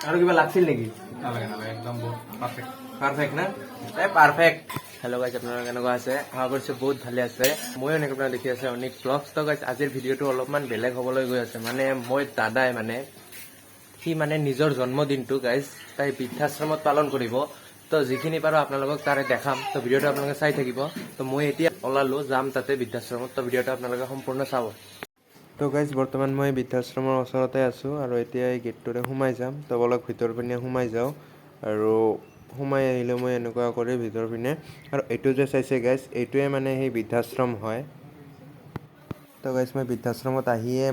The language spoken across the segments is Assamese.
আৰু কিবা লাগছিল নেকি? নালাগে নালাগে, একদম পাৰফেক্ট। পাৰফেক্ট না? পাৰফেক্ট। হেল্ল' গাইজ, আপোনালোকে কেনেকুৱা আছে? আশা কৰিছোঁ বহুত ভালে আছে। ময়ো এনেকৈ আপোনাৰ দেখি আছে অনেক ব্লগছ। তো গাইজ আজিৰ ভিডিঅ'টো অলপমান বেলেগ হ'বলৈ গৈ আছে। মানে মই দাদাই সি নিজৰ জন্মদিনটো গাইজ তাই বৃদ্ধাশ্ৰমত পালন কৰিব। তো যিখিনি পাৰোঁ আপোনালোকক তাৰে দেখাম। তো ভিডিঅ'টো আপোনালোকে চাই থাকিব। তো মই এতিয়া ওলালোঁ, যাম তাতে বৃদ্ধাশ্ৰমত। তো ভিডিঅ'টো আপোনালোকে সম্পূৰ্ণ চাব। তো গাইজ বৰ্তমান মই বৃদ্ধাশ্ৰমৰ ওচৰতে আছোঁ আৰু এতিয়া এই গেটটোৰে সোমাই যাম। তো অলপ ভিতৰ পিনে সোমাই যাওঁ আৰু সোমাই আহিলে মই এনেকুৱা কৰি ভিতৰ পিনে, আৰু এইটো যে চাইছে গাইজ, এইটোৱে সেই বৃদ্ধাশ্ৰম হয়। তো গাইজ মই বৃদ্ধাশ্ৰমত আহিয়ে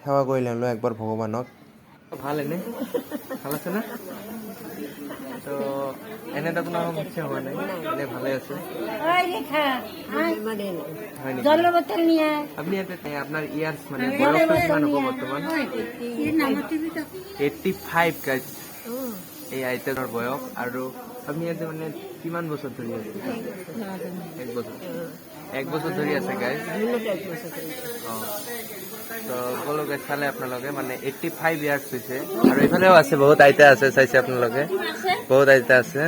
সেৱা কৰি ল'লোঁ একবাৰ ভগৱানক। ভাল এনে ভাল আছে না? তো এনেতো কোনো সমস্যা হোৱা নাই, এনে ভালে আছে। আপনি আপনাৰ ইয়াৰ্স বয়সটো কিমান হ'ব বৰ্তমান? 85 গাইজ এই আইতাৰ বয়স। আৰু আপুনি ইয়াতে কিমান বছৰ ধৰি আছে? 1 বছৰ ধৰি আছে গাইজ। তো সকলো গাইজ চালে আপোনালোকে 85 ইয়াৰ্ছ হৈছে। আৰু এইফালেও আছে, বহুত আইতা আছে, চাইছে আপোনালোকে, বহুত আইতা আছে।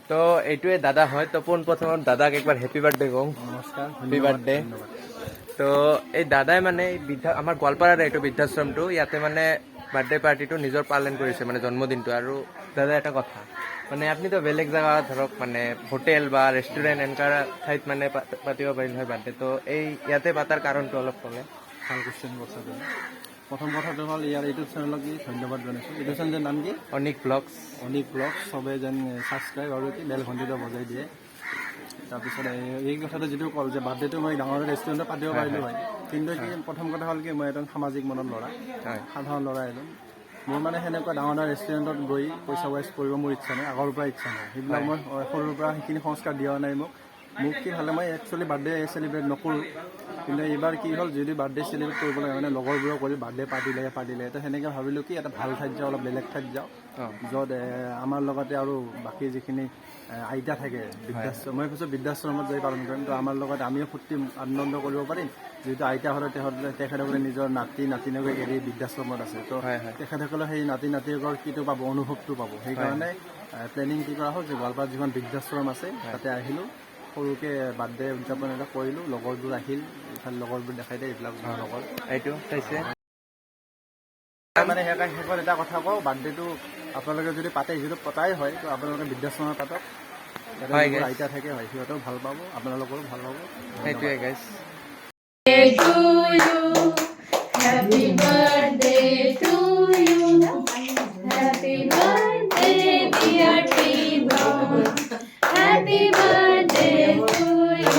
তো এইটোৱে দাদা হয়। তো পোনপ্ৰথমত দাদাক একবাৰ হেপী বাৰ্থডে কওঁ। নমস্কাৰ, হেপী বাৰ্থডে। তো এই দাদাই আমাৰ গোৱালপাৰাৰ এইটো বৃদ্ধাশ্ৰমটো, ইয়াতে বাৰ্থডে পাৰ্টিটো নিজৰ পালন কৰিছে, জন্মদিনটো। আৰু দাদা এটা কথা, আপুনিতো বেলেগ জেগা ধৰক হোটেল বা ৰেষ্টুৰেণ্ট এনেকুৱা ঠাইত পাতিব পাৰিলে হয় বাৰ্থডে। তো এই ইয়াতে পাতাৰ কাৰণটো অলপ ক'লে। ভাল কোৱেশ্যন কৰিছে। প্ৰথম কথাটো হ'ল ইয়াৰ ইউটিউব চেনেলক ধন্যবাদ জনাইছোঁ। ইউটিউব চেনেলৰ নাম কি? অনিক ব্লগছ। চবে যেন ছাবস্ক্ৰাইব আৰু বেল ঘণ্টিটো বজাই দিয়ে। তাৰপিছত এই কথাটো যিটো ক'ল যে বাৰ্থডেটো মই ডাঙৰ ৰেষ্টুৰেণ্টত পাতিব পাৰিলোঁ হয়, কিন্তু কি প্ৰথম কথা হ'ল কি, মই এজন সামাজিক মনৰ ল'ৰা, সাধাৰণ ল'ৰা এজন। মোৰ সেনেকুৱা ডাঙৰ ৰেষ্টুৰেণ্টত গৈ পইচা ৱেষ্ট কৰিব মোৰ ইচ্ছা নাই, আগৰ পৰা ইচ্ছা নাই। সেইবিলাক মই সৰুৰ পৰা সেইখিনি সংস্কাৰ দিয়া নাই মোক কি হ'লে মই একচুৱেলি বাৰ্থডে চেলিব্ৰেট নকৰোঁ। কিন্তু এইবাৰ কি হ'ল, যদি বাৰ্থডে চেলিব্ৰেট কৰিব লাগে লগৰবোৰক কৰি বাৰ্থডে পাতিলে তো সেনেকৈ ভাবিলোঁ কি এটা ভাল ঠাইত যাওঁ, অলপ বেলেগ ঠাইত যাওঁ, য'ত আমাৰ লগতে আৰু বাকী যিখিনি আইতা থাকে বৃদ্ধাশ্ৰম, মই ভাবিছোঁ বৃদ্ধাশ্ৰমত যাই পালন কৰিম। তো আমাৰ লগত আমিও ফূৰ্তি আনন্দ কৰিব পাৰিম, যিহেতু আইতাহঁতে তেখেতসকলে নিজৰ নাতিনকৈ এৰি বৃদ্ধাশ্ৰমত আছে। তো তেখেতসকলে সেই নাতিকৰ কিটো পাব, অনুভৱটো পাব। সেইকাৰণে প্লেনিং কি কৰা হ'ল যে গোৱালপাৰাত যিখন বৃদ্ধাশ্ৰম আছে তাতে আহিলোঁ, সৰুকৈ বাৰ্থডে উদযাপন এটা কৰিলোঁ। লগৰবোৰ আহিল, ইফালে লগৰবোৰ দেখাই দিয়ে, এইবিলাক লগৰ এইটো চাইছে। শেষত এটা কথা কওঁ, বাৰ্থডেটো আপোনালোকে যদি পাতে, যিহেতু পতাই হয়, তো আপোনালোকে বৃদ্ধাশ্ৰমত পাতক। আইতা থাকে হয়, সিহঁতেও ভাল পাব, আপোনালোকৰো ভাল পাব। সেইটোৱে guys. Happy birthday to you. Happy birthday, dear T-Bone. Happy birthday to you.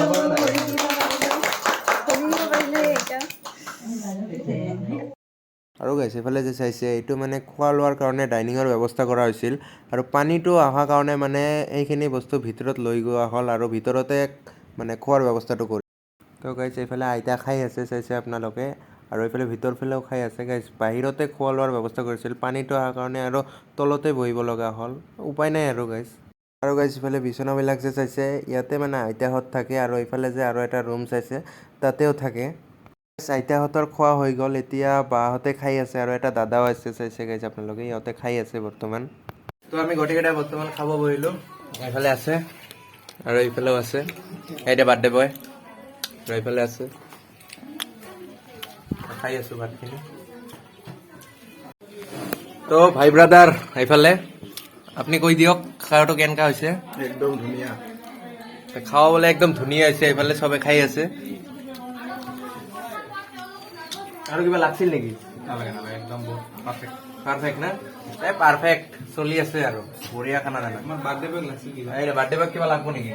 আৰু গাইছে এইফালে যে চাইছে, এইটো খোৱা লোৱাৰ কাৰণে ডাইনিঙৰ ব্যৱস্থা কৰা হৈছিল, আৰু পানীটো অহাৰ কাৰণে এইখিনি বস্তু ভিতৰত লৈ যোৱা হ'ল, আৰু ভিতৰতে খোৱাৰ ব্যৱস্থাটো কৰি। তো গাইছে এইফালে আইতা খাই আছে, চাইছে আপোনালোকে, আৰু এইফালে ভিতৰ ফালেও খাই আছে গাইজ। বাহিৰতে খোৱা লোৱাৰ ব্যৱস্থা কৰিছিল, পানীটো অহাৰ কাৰণে আৰু তলতে বহিব লগা হ'ল, উপায় নাই আৰু গাইজ। আৰু গাইজ ইফালে বিচনাবিলাক যে চাইছে, ইয়াতে আইতাহঁত থাকে, আৰু এইফালে যে আৰু এটা ৰুম চাইছে তাতেও থাকে। আইতাহঁতৰ খোৱা হৈ গ'ল, এতিয়া বাহঁতে খাই আছে, আৰু এটা দাদাও আছে, চাইছে গাইজ আপোনালোকে, ইহঁতে খাই আছে বৰ্তমান। তো আমি গোটেইকেইটা বৰ্তমান খাব বহিলোঁ। এইফালে আছে আৰু এইফালেও আছে, এতিয়া বাৰ্থডে বয়, আৰু এইফালে আছে, খাই আছোঁ ভাতখিনি। তো ভাই ব্ৰাদাৰ এইফালে আপুনি কৈ দিয়ক খাৱাটো কেনেকুৱা হৈছে? একদম ধুনীয়া। খাৱা বোলে একদম ধুনীয়া হৈছে, এইফালে চবে খাই আছে। আৰু কিবা লাগছিল নেকি? নালাগে নালাগে, একদম পাৰফেক্ট। পাৰফেক্ট না? পাৰফেক্ট চলি আছে আৰু বঢ়িয়া খানা দানা। আমাৰ বাৰ্থডে বেগ লাগছিল, বাৰ্থডে বেগ কিবা লাগব নেকি?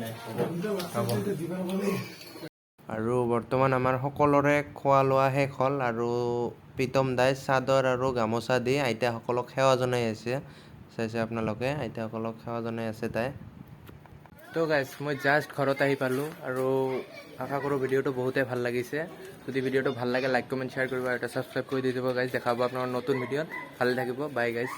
নাই। আৰু বৰ্তমান আমাৰ সকলোৰে খোৱা লোৱা শেষ হ'ল, আৰু প্ৰীতম দাই চাদৰ আৰু গামোচা দি আইতাসকলক সেৱা জনাই আছে, চাইছে আপোনালোকে, আইতাসকলক সেৱা জনাই আছে তাই। তো গাইজ মই জাষ্ট ঘৰত আহি পালোঁ, আৰু আশা কৰোঁ ভিডিঅ'টো বহুতেই ভাল লাগিছে। যদি ভিডিঅ'টো ভাল লাগে লাইক কমেণ্ট শ্বেয়াৰ কৰিব, আৰু এটা ছাবস্ক্ৰাইব কৰি দি দিব গাইজ। দেখা হ'ব আপোনাৰ নতুন ভিডিঅ'ত। ভালে থাকিব, বাই গাইজ।